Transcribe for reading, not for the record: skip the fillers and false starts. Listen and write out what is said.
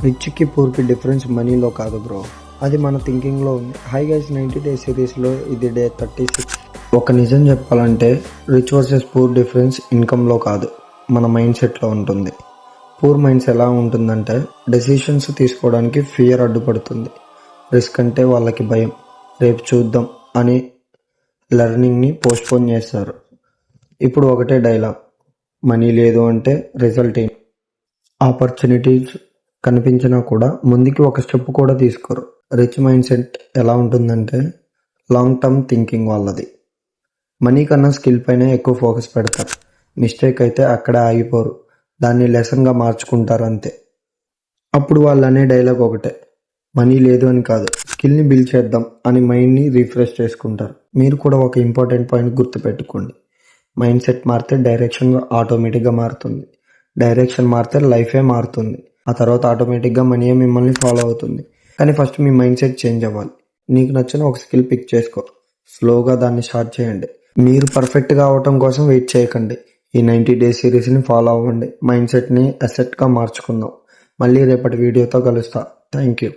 రిచ్కి పూర్కి difference మనీలో కాదు bro, అది మన థింకింగ్లో ఉంది. హై గైస్, 90 Days సిరీస్లో ఇది డే 36. ఒక నిజం చెప్పాలంటే రిచ్ వర్సెస్ పూర్ డిఫరెన్స్ ఇన్కంలో కాదు, మన మైండ్ సెట్లో ఉంటుంది. పూర్ మైండ్స్ ఎలా ఉంటుందంటే డెసిషన్స్ తీసుకోవడానికి ఫియర్ అడ్డుపడుతుంది. రిస్క్ అంటే వాళ్ళకి భయం, రేపు చూద్దాం అని లెర్నింగ్ని పోస్ట్పోన్ చేస్తారు. ఇప్పుడు ఒకటే డైలాగ్, మనీ లేదు అంటే రిజల్ట్ ఏంటి? ఆపర్చునిటీస్ కనిపించినా కూడా ముందుకి ఒక స్టెప్ కూడా తీసుకోరు. రిచ్ మైండ్ సెట్ ఎలా ఉంటుందంటే లాంగ్ టర్మ్ థింకింగ్ వాళ్ళది. మనీ కన్నా స్కిల్ పైన ఎక్కువ ఫోకస్ పెడతారు. మిస్టేక్ అయితే అక్కడే ఆగిపోరు, దాన్ని లెసన్గా మార్చుకుంటారు అంతే. అప్పుడు వాళ్ళు అనే డైలాగ్ ఒకటే, మనీ లేదు అని కాదు, స్కిల్ని బిల్డ్ చేద్దాం అని మైండ్ని రీఫ్రెష్ చేసుకుంటారు. మీరు కూడా ఒక ఇంపార్టెంట్ పాయింట్ గుర్తుపెట్టుకోండి, మైండ్ సెట్ మారితే డైరెక్షన్ ఆటోమేటిక్గా మారుతుంది. డైరెక్షన్ మారితే లైఫే మారుతుంది. ఆ తర్వాత ఆటోమేటిక్గా మనీయే మిమ్మల్ని ఫాలో అవుతుంది. కానీ ఫస్ట్ మీ మైండ్ సెట్ చేంజ్ అవ్వాలి. నీకు నచ్చిన ఒక స్కిల్ పిక్ చేసుకో, స్లోగా దాన్ని స్టార్ట్ చేయండి. మీరు పర్ఫెక్ట్గా అవటం కోసం వెయిట్ చేయకండి. ఈ 90 Days సిరీస్ని ఫాలో అవ్వండి. మైండ్ సెట్ని అసెట్గా మార్చుకుందాం. మళ్ళీ రేపటి వీడియోతో కలుస్తా. Thank you.